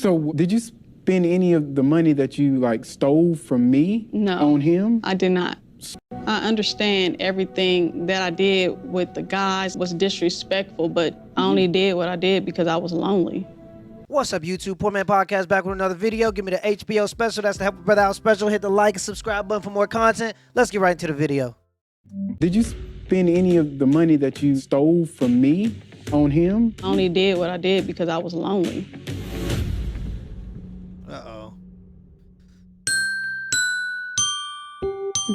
So did you spend any of the money that you like stole from me on him? I did not. I understand everything that I did with the guys was disrespectful, but I only did what I did because I was lonely. What's up, YouTube? Poor Man Podcast back with another video. Give me the HBO special. That's the Help a Brother Out special. Hit the like and subscribe button for more content. Let's get right into the video. Did you spend any of the money that you stole from me on him? I only did what I did because I was lonely. Uh-oh.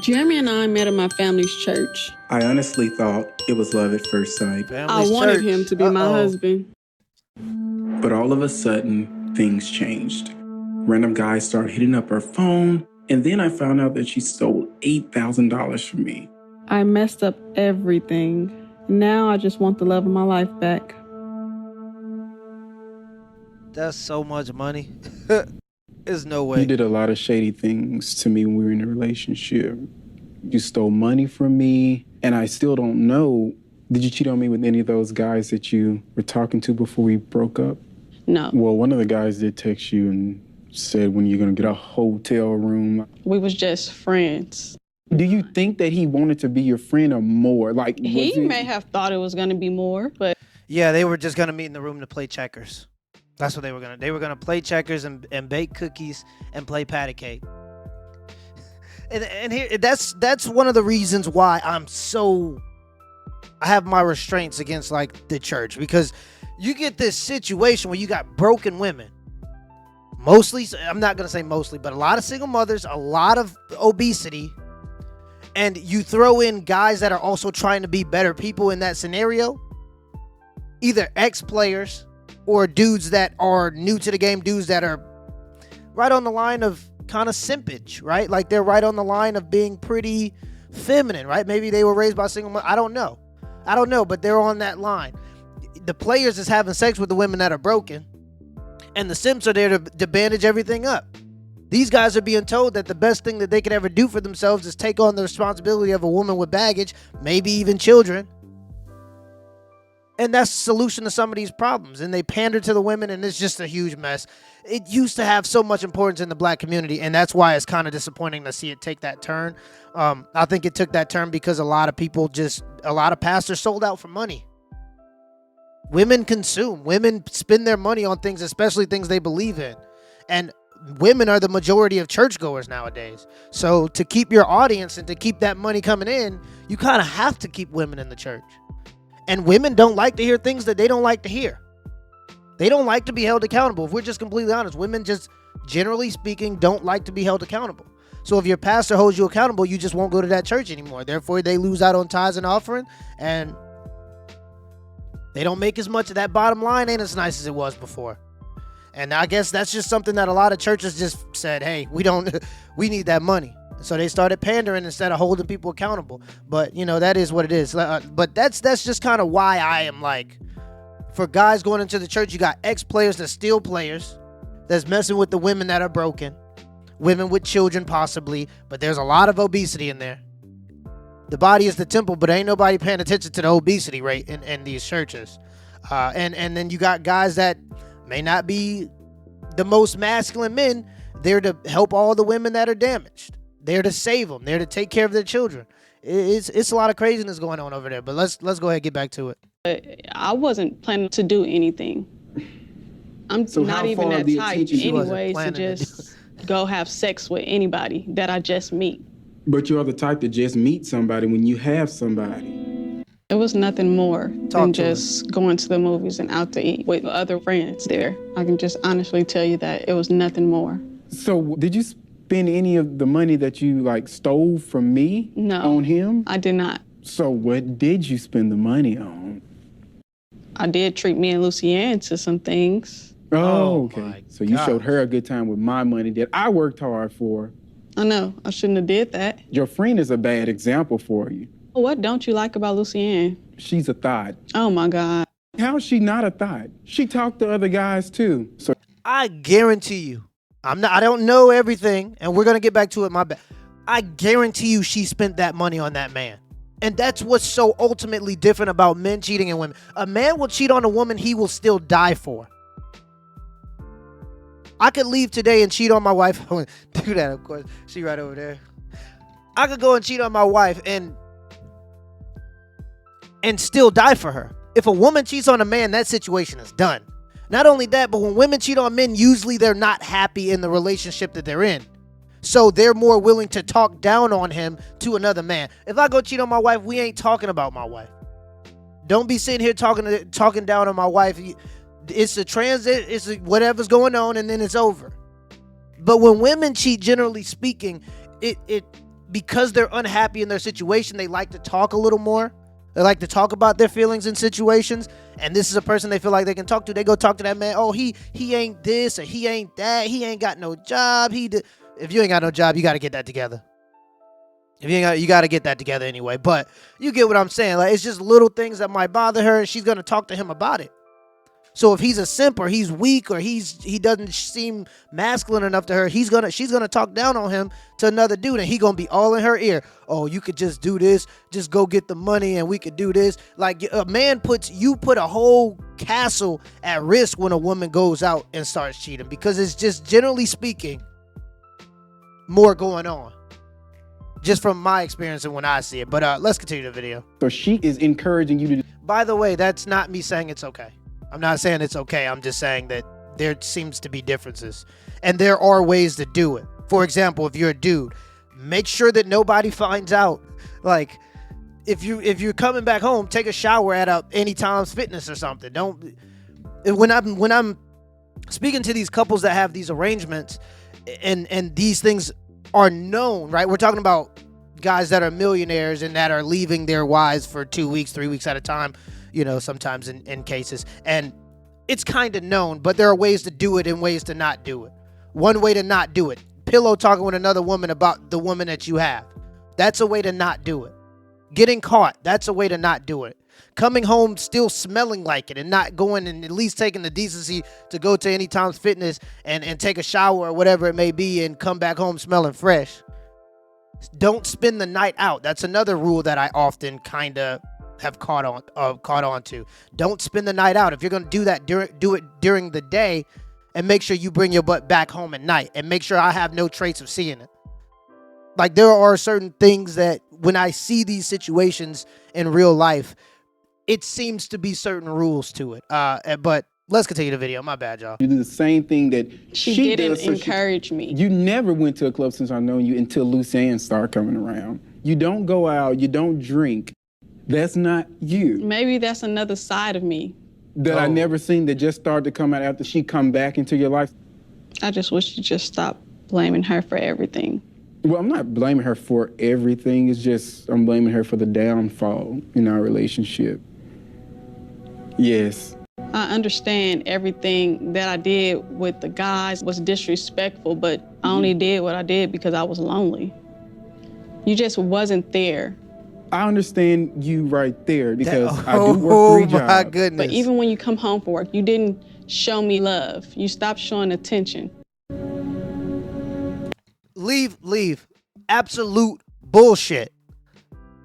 Jeremy and I met at my family's church. I honestly thought it was love at first sight. Family's I wanted church. him to be my husband. But all of a sudden, things changed. Random guys started hitting up her phone, and then I found out that she stole $8,000 from me. I messed up everything. Now I just want the love of my life back. That's so much money. There's no way. You did a lot of shady things to me when we were in a relationship. You stole money from me, and I still don't know. Did you cheat on me with any of those guys that you were talking to before we broke up? No. Well, one of the guys did text you and said when you're gonna get a hotel room. We was just friends. Do you think that he wanted to be your friend or more? Like He may have thought it was going to be more, but Yeah, they were just gonna meet in the room to play checkers. That's what they were gonna. They were gonna play checkers and bake cookies and play patty cake. And here, that's one of the reasons why I have my restraints against like the church, because you get this situation where you got broken women. Mostly, I'm not gonna say mostly, but a lot of single mothers, a lot of obesity, and you throw in guys that are also trying to be better people in that scenario. Either ex-players or dudes that are new to the game, dudes that are right on the line of kind of simpage, right? Like they're right on the line of being pretty feminine, right? Maybe they were raised by single mothers. I don't know, but they're on that line. The players is having sex with the women that are broken, and the simps are there to bandage everything up. These guys are being told that the best thing that they could ever do for themselves is take on the responsibility of a woman with baggage, maybe even children. And that's the solution to some of these problems. And they pander to the women, and it's just a huge mess. It used to have so much importance in the black community, and that's why it's kind of disappointing to see it take that turn. I think it took that turn because a lot of pastors sold out for money. Women consume. Women spend their money on things, especially things they believe in. And women are the majority of churchgoers nowadays. So to keep your audience and to keep that money coming in, you kind of have to keep women in the church. And women don't like to hear things that they don't like to hear. They don't like to be held accountable. If we're just completely honest, women just, generally speaking, don't like to be held accountable. So if your pastor holds you accountable, you just won't go to that church anymore. Therefore, they lose out on tithes and offering, and they don't make as much. Of that bottom line ain't as nice as it was before. And I guess that's just something that a lot of churches just said, hey, we need that money. So they started pandering instead of holding people accountable. But, you know, that is what it is. But that's just kind of why I am like, for guys going into the church, you got ex-players that steal players, that's messing with the women that are broken, women with children possibly, but there's a lot of obesity in there. The body is the temple, but ain't nobody paying attention to the obesity rate in these churches. And then you got guys that may not be the most masculine men, there to help all the women that are damaged. There to save them. There to take care of their children. It's a lot of craziness going on over there. But let's go ahead and get back to it. I wasn't planning to do anything. I'm not even that type anyway to just go have sex with anybody that I just meet. But you're the type to just meet somebody when you have somebody. It was nothing more than just going to the movies and out to eat with other friends there. I can just honestly tell you that it was nothing more. So did you spend any of the money that you like stole from me on him? I did not. So what did you spend the money on? I did treat me and Lucianne to some things. Oh, okay. So you showed her a good time with my money that I worked hard for. I know. I shouldn't have did that. Your friend is a bad example for you. What don't you like about Lucianne? She's a thought. Oh, my God. How is she not a thought? She talked to other guys, too. So I guarantee you, I don't know everything, and we're going to get back to it, my bad. I guarantee you she spent that money on that man. And that's what's so ultimately different about men cheating and women. A man will cheat on a woman he will still die for. I could leave today and cheat on my wife. I wouldn't do that, of course. She right over there. I could go and cheat on my wife and still die for her. If a woman cheats on a man, that situation is done. Not only that, but when women cheat on men, usually they're not happy in the relationship that they're in. So they're more willing to talk down on him to another man. If I go cheat on my wife, we ain't talking about my wife. Don't be sitting here talking down on my wife. It's a transit, it's whatever's going on, and then it's over. But when women cheat, generally speaking, it because they're unhappy in their situation, they like to talk a little more. They like to talk about their feelings in situations, and this is a person they feel like they can talk to. They go talk to that man. Oh, he ain't this or he ain't that. He ain't got no job. If you ain't got no job, you got to get that together. You got to get that together anyway. But you get what I'm saying. Like, it's just little things that might bother her, and she's gonna talk to him about it. So if he's a simp or he's weak or he doesn't seem masculine enough to her, she's gonna talk down on him to another dude, and he gonna be all in her ear. Oh, you could just do this, just go get the money, and we could do this. Like, a man put a whole castle at risk when a woman goes out and starts cheating, because it's just, generally speaking, more going on. Just from my experience and when I see it. But let's continue the video. So she is encouraging you to. By the way, that's not me saying it's okay. I'm not saying it's okay. I'm just saying that there seems to be differences, and there are ways to do it. For example, if you're a dude, make sure that nobody finds out. Like, if you're coming back home, take a shower at Anytime's Fitness or something. Don't. When I'm speaking to these couples that have these arrangements, and these things are known, right? We're talking about guys that are millionaires and that are leaving their wives for 2 weeks, 3 weeks at a time, sometimes in cases. And it's kind of known, but there are ways to do it and ways to not do it. One way to not do it: pillow talking with another woman about the woman that you have. That's a way to not do it. Getting caught, that's a way to not do it. Coming home still smelling like it and not going and at least taking the decency to go to Anytime's Fitness and take a shower or whatever it may be and come back home smelling fresh. Don't spend the night out. That's another rule that I often kind of have caught on to. Don't spend the night out. If you're going to do that, do it during the day, and make sure you bring your butt back home at night, and make sure I have no trace of seeing it. Like, there are certain things that when I see these situations in real life, it seems to be certain rules to it. But let's continue the video. My bad, y'all. You do the same thing that she didn't encourage me. You never went to a club since I've known you until loose ends start coming around. You don't go out. You don't drink. That's not you. Maybe that's another side of me that I never seen, that just started to come out after she come back into your life. I just wish you just stopped blaming her for everything. Well, I'm not blaming her for everything. It's just I'm blaming her for the downfall in our relationship. Yes. I understand everything that I did with the guys was disrespectful, but I only did what I did because I was lonely. You just wasn't there. I understand you right there because I do work 3 jobs. Oh my goodness. But even when you come home from work, you didn't show me love. You stopped showing attention. Leave. Absolute bullshit.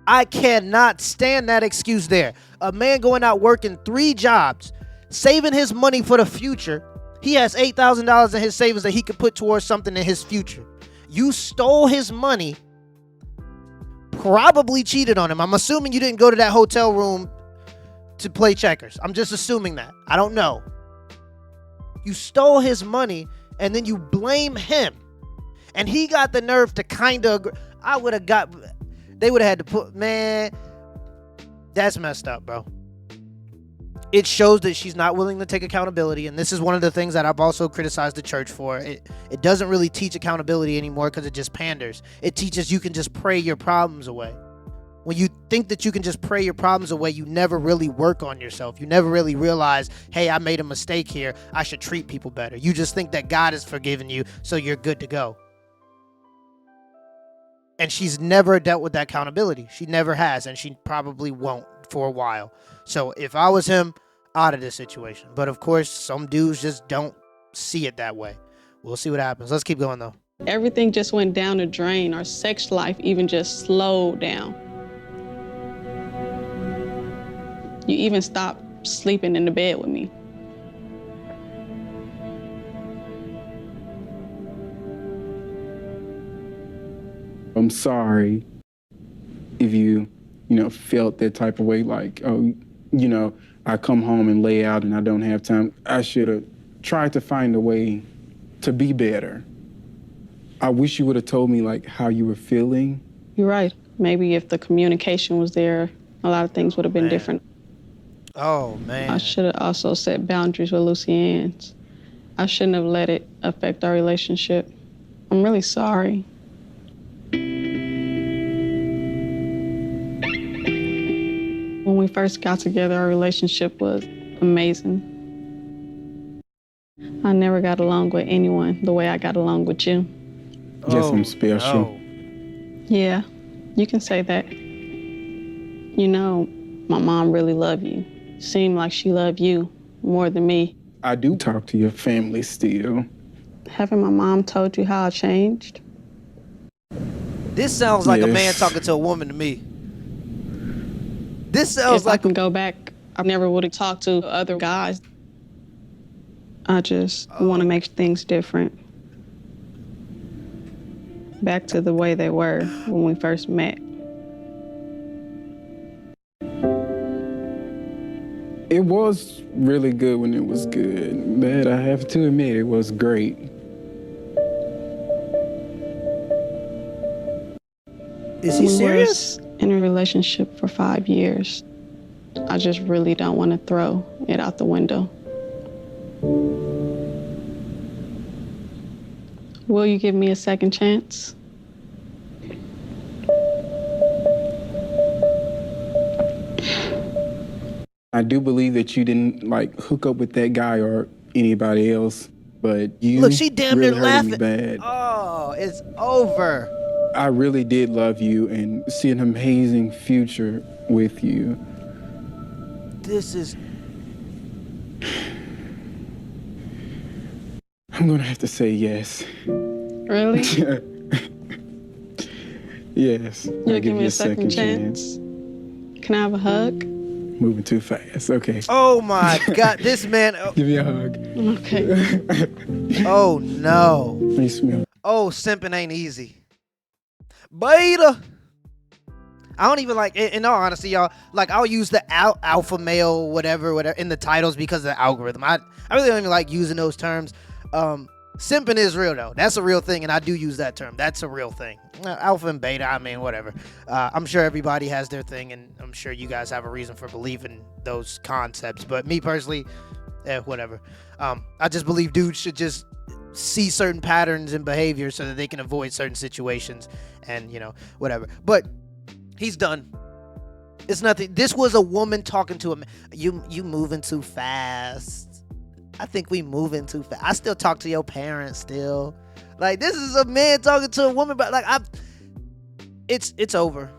I cannot stand that excuse there. A man going out working 3 jobs, saving his money for the future. He has $8,000 in his savings that he could put towards something in his future. You stole his money, probably cheated on him. I'm assuming you didn't go to that hotel room to play checkers. I'm just assuming that. I don't know. You stole his money and then you blame him. And he got the nerve to kind of, they would have had to put, man, that's messed up, bro. It shows that she's not willing to take accountability, and this is one of the things that I've also criticized the church for. It doesn't really teach accountability anymore because it just panders. It teaches you can just pray your problems away. When you think that you can just pray your problems away, you never really work on yourself. You never really realize, hey, I made a mistake here. I should treat people better. You just think that God has forgiven you, so you're good to go. And she's never dealt with that accountability. She never has, and she probably won't for a while. So if I was him, out of this situation. But of course, some dudes just don't see it that way. We'll see what happens. Let's keep going, though. Everything just went down the drain. Our sex life even just slowed down. You even stopped sleeping in the bed with me. I'm sorry if you felt that type of way, like, oh, I come home and lay out and I don't have time. I should have tried to find a way to be better. I wish you would have told me, like, how you were feeling. You're right. Maybe if the communication was there, a lot of things would have been different. Oh, man. I should have also set boundaries with Lucianne's. I shouldn't have let it affect our relationship. I'm really sorry. When we first got together, our relationship was amazing. I never got along with anyone the way I got along with you. Guess I'm special. No. Yeah, you can say that. My mom really loved you. Seemed like she loved you more than me. I do talk to your family still. Haven't my mom told you how I changed? This sounds like a man talking to a woman to me. This sounds like I can go back, I never would have talked to other guys. I just want to make things different. Back to the way they were when we first met. It was really good when it was good. But I have to admit, it was great. Is he serious? We were in a relationship for 5 years. I just really don't want to throw it out the window. Will you give me a second chance? I do believe that you didn't hook up with that guy or anybody else, but you Look, she damn really near hurt laughing. me bad. Oh, it's over. I really did love you and see an amazing future with you. This is... I'm gonna have to say yes. Really? Yes. You'll give me a second chance? Can I have a hug? Moving too fast. Okay. Oh my God, this man... Give me a hug. Okay. Oh no. Let me smell. Oh, simping ain't easy. Beta. I don't even in all honesty, y'all, I'll use the alpha male, whatever, in the titles because of the algorithm. I really don't even like using those terms. Simping is real though. That's a real thing, and I do use that term. That's a real thing. Alpha and beta, I mean, whatever. I'm sure everybody has their thing, and I'm sure you guys have a reason for believing those concepts. But me personally, whatever. I just believe dudes should just see certain patterns and behavior so that they can avoid certain situations, and whatever. But he's done. It's nothing. This was a woman talking to him. You moving too fast. I think we moving too fast. I still talk to your parents still. This is a man talking to a woman, but it's over.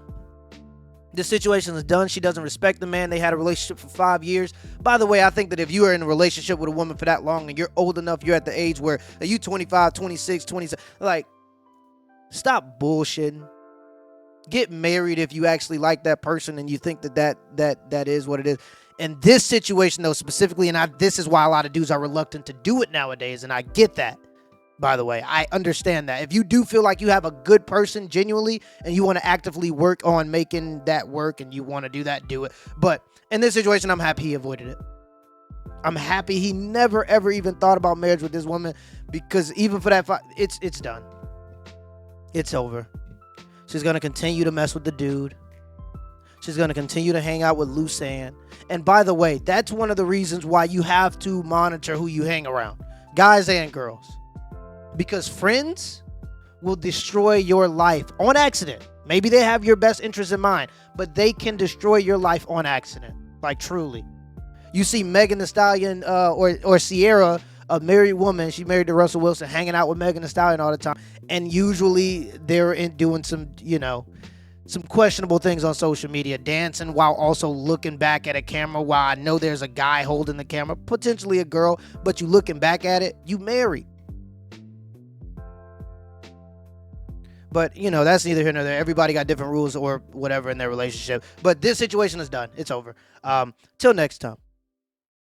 The situation is done. She doesn't respect the man. They had a relationship for 5 years. By the way, I think that if you are in a relationship with a woman for that long and you're old enough, you're at the age where you 25, 26, 27, stop bullshitting. Get married if you actually like that person and you think that is what it is. In this situation, though, specifically, and this is why a lot of dudes are reluctant to do it nowadays, and I get that, by the way. I understand that. If you do feel like you have a good person genuinely and you want to actively work on making that work and you want to do that, do it. But in this situation, I'm happy he avoided it. I'm happy he never, ever even thought about marriage with this woman, because even for that, it's done. It's over. She's going to continue to mess with the dude. She's going to continue to hang out with Lucianne. And by the way, that's one of the reasons why you have to monitor who you hang around, guys and girls, because friends will destroy your life on accident. Maybe they have your best interest in mind, but they can destroy your life on accident, truly. You see Megan Thee Stallion or Sierra, a married woman, she married to Russell Wilson, hanging out with Megan Thee Stallion all the time. And usually they're doing some questionable things on social media, dancing while also looking back at a camera while I know there's a guy holding the camera, potentially a girl, but you looking back at it, you married. But, that's neither here nor there. Everybody got different rules or whatever in their relationship. But this situation is done. It's over. Till next time.